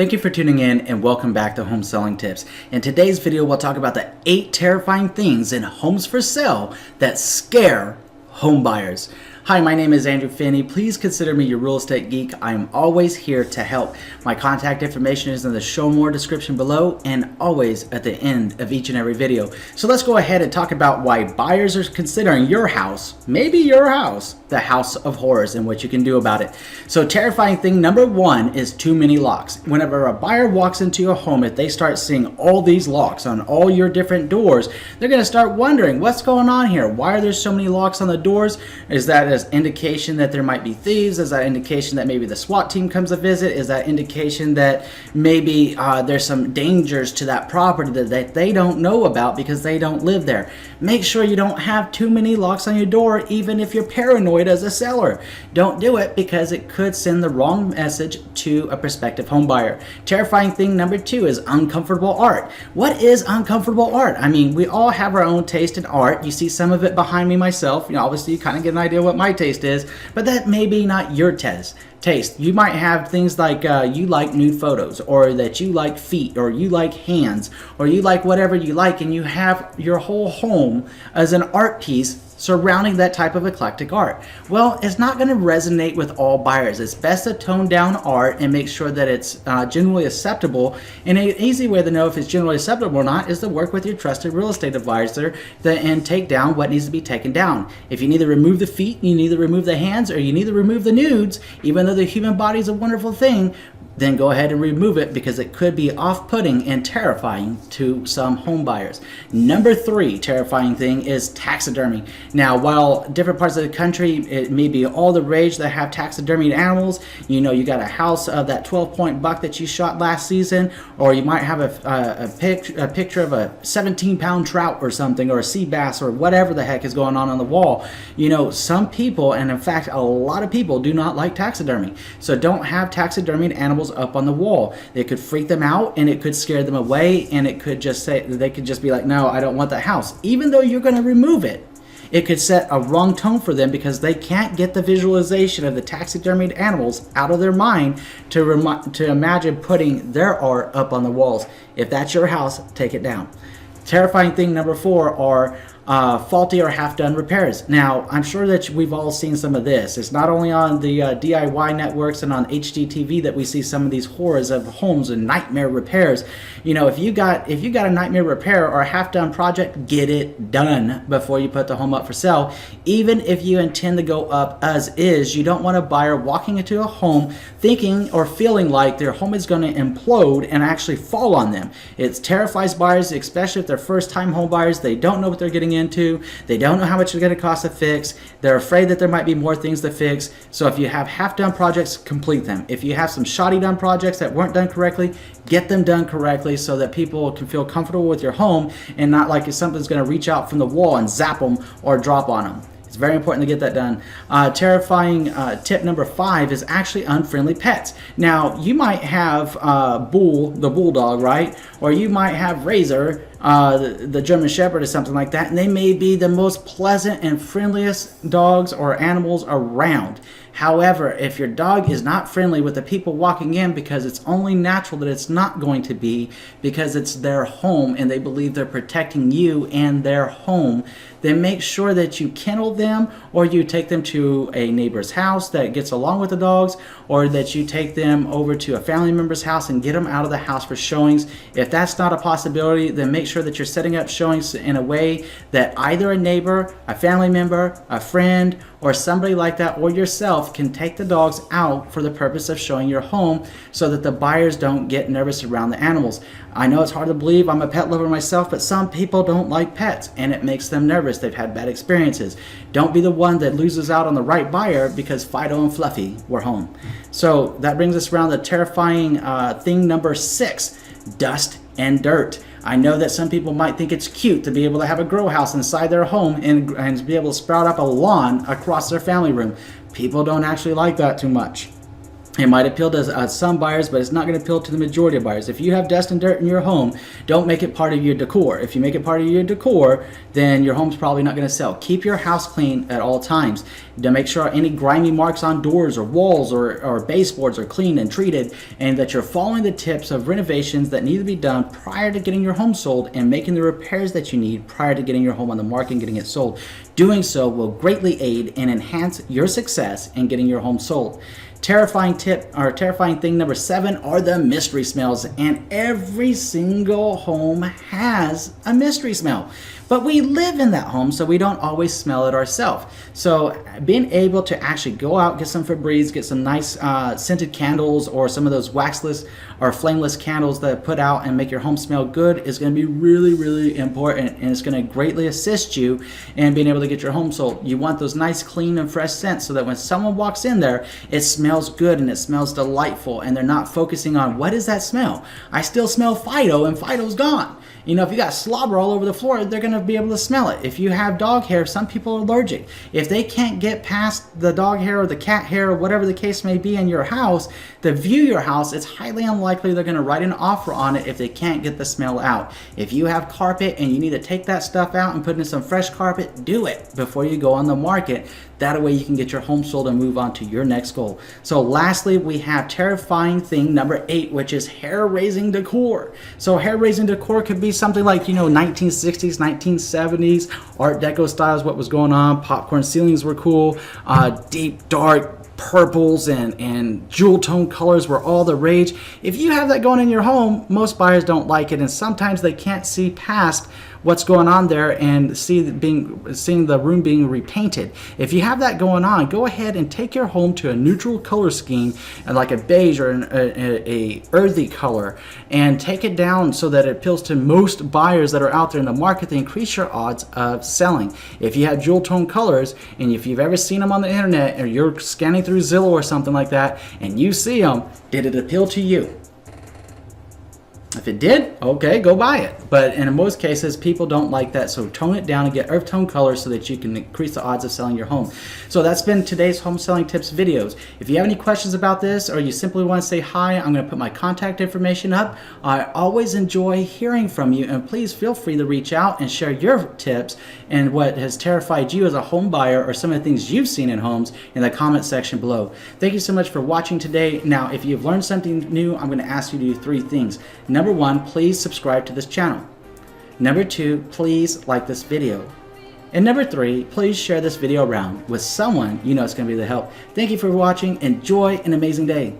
Thank you for tuning in and welcome back to Home Selling Tips. In today's video, we'll talk about the 8 terrifying things in homes for sale that scare home buyers. Hi, my name is Andrew Finney. Please consider me your real estate geek. I am always here to help. My contact information is in the show more description below and always at the end of each and every video. So let's go ahead and talk about why buyers are considering your house, maybe your house, the house of horrors and what you can do about it. So terrifying thing number 1 is too many locks. Whenever a buyer walks into your home, if they start seeing all these locks on all your different doors, they're going to start wondering what's going on here. Why are there so many locks on the doors? Is that an indication that there might be thieves? Is that indication that maybe the SWAT team comes to visit? Is that indication that maybe there's some dangers to that property that they don't know about because they don't live there? Make sure you don't have too many locks on your door, even if you're paranoid as a seller. Don't do it because it could send the wrong message to a prospective home buyer. Terrifying thing number 2 is uncomfortable art. What is uncomfortable art? I mean, we all have our own taste in art. You see some of it behind me myself. You know, obviously you kind of get an idea what my taste is, but that may be not your taste. You might have things like you like nude photos, or that you like feet, or you like hands, or you like whatever you like, and you have your whole home as an art piece surrounding that type of eclectic art. Well, it's not going to resonate with all buyers. It's best to tone down art and make sure that it's generally acceptable. And an easy way to know if it's generally acceptable or not is to work with your trusted real estate advisor and take down what needs to be taken down. If you need to remove the feet, you need to remove the hands, or you need to remove the nudes, even though the human body is a wonderful thing, then go ahead and remove it because it could be off-putting and terrifying to some home buyers. Number 3 terrifying thing is taxidermy. Now, while different parts of the country, it may be all the rage that have taxidermied animals. You know, you got a house of that 12-point buck that you shot last season, or you might have a picture of a 17-pound trout or something, or a sea bass, or whatever the heck is going on the wall. You know, some people, and in fact a lot of people, do not like taxidermy. So don't have taxidermied animals up on the wall. It could freak them out, and it could scare them away, and it could just say, they could just be like, no, I don't want that house. Even though you're going to remove it, it could set a wrong tone for them because they can't get the visualization of the taxidermied animals out of their mind to imagine putting their art up on the walls. If that's your house, take it down. Terrifying thing number 4 are faulty or half-done repairs. Now, I'm sure that we've all seen some of this. It's not only on the DIY networks and on HGTV that we see some of these horrors of homes and nightmare repairs. You know, if you got a nightmare repair or a half-done project, get it done before you put the home up for sale. Even if you intend to go up as is, you don't want a buyer walking into a home thinking or feeling like their home is going to implode and actually fall on them. It terrifies buyers, especially if they're first-time home buyers. They don't know what they're getting into. They don't know how much it's going to cost to fix. They're afraid that there might be more things to fix. So if you have half-done projects, complete them. If you have some shoddy done projects that weren't done correctly, get them done correctly so that people can feel comfortable with your home and not like if something's going to reach out from the wall and zap them or drop on them. It's very important to get that done. Terrifying tip number 5 is actually unfriendly pets. Now, you might have Bull, the bulldog, right? Or you might have Razor, the German Shepherd, or something like that, and they may be the most pleasant and friendliest dogs or animals around. However, if your dog is not friendly with the people walking in, because it's only natural that it's not going to be, because it's their home and they believe they're protecting you and their home, then make sure that you kennel them, or you take them to a neighbor's house that gets along with the dogs, or that you take them over to a family member's house and get them out of the house for showings. If that's not a possibility, then make sure that you're setting up showings in a way that either a neighbor, a family member, a friend, or somebody like that, or yourself can take the dogs out for the purpose of showing your home so that the buyers don't get nervous around the animals. I know it's hard to believe, I'm a pet lover myself, but some people don't like pets and it makes them nervous. They've had bad experiences. Don't be the one that loses out on the right buyer because Fido and Fluffy were home. So that brings us around the terrifying thing number 6, dust and dirt. I know that some people might think it's cute to be able to have a grow house inside their home and be able to sprout up a lawn across their family room. People don't actually like that too much. It might appeal to some buyers, but it's not going to appeal to the majority of buyers. If you have dust and dirt in your home, don't make it part of your decor. If you make it part of your decor, then your home's probably not going to sell. Keep your house clean at all times. To make sure any grimy marks on doors or walls or baseboards are clean and treated, and that you're following the tips of renovations that need to be done prior to getting your home sold, and making the repairs that you need prior to getting your home on the market and getting it sold. Doing so will greatly aid and enhance your success in getting your home sold. Terrifying thing number 7 are the mystery smells, and every single home has a mystery smell. But we live in that home, so we don't always smell it ourselves. So being able to actually go out, get some Febreze, get some nice scented candles, or some of those waxless or flameless candles that put out and make your home smell good is going to be really, really important, and it's going to greatly assist you in being able to get your home sold. You want those nice, clean, and fresh scents so that when someone walks in there, it smells good and it smells delightful, and they're not focusing on, what is that smell? I still smell Fido, and Fido's gone. You know, if you got slobber all over the floor, they're going to be able to smell it. If you have dog hair, some people are allergic. If they can't get past the dog hair or the cat hair or whatever the case may be in your house, to view your house, it's highly unlikely they're going to write an offer on it if they can't get the smell out. If you have carpet and you need to take that stuff out and put in some fresh carpet, do it before you go on the market. That way you can get your home sold and move on to your next goal. So lastly, we have terrifying thing number 8, which is hair-raising decor. So hair-raising decor could be something like, 1960s, 1970s, Art Deco styles, what was going on. Popcorn ceilings were cool. Deep, dark purples and jewel tone colors were all the rage. If you have that going in your home, most buyers don't like it, and sometimes they can't see past what's going on there and seeing the room being repainted. If you have that going on, go ahead and take your home to a neutral color scheme, and like a beige or a earthy color, and take it down so that it appeals to most buyers that are out there in the market to increase your odds of selling. If you have jewel tone colors, and if you've ever seen them on the internet, or you're scanning through Zillow or something like that and you see them, did it appeal to you? If it did, okay, go buy it. But in most cases, people don't like that, so tone it down and get earth tone colors so that you can increase the odds of selling your home. So that's been today's home selling tips videos. If you have any questions about this, or you simply want to say hi, I'm going to put my contact information up. I always enjoy hearing from you, and please feel free to reach out and share your tips and what has terrified you as a home buyer, or some of the things you've seen in homes, in the comment section below. Thank you so much for watching today. Now, if you've learned something new, I'm going to ask you to do 3 things. Number 1, please subscribe to this channel. Number 2, please like this video. And number 3, please share this video around with someone you know it's going to be the help. Thank you for watching. Enjoy an amazing day.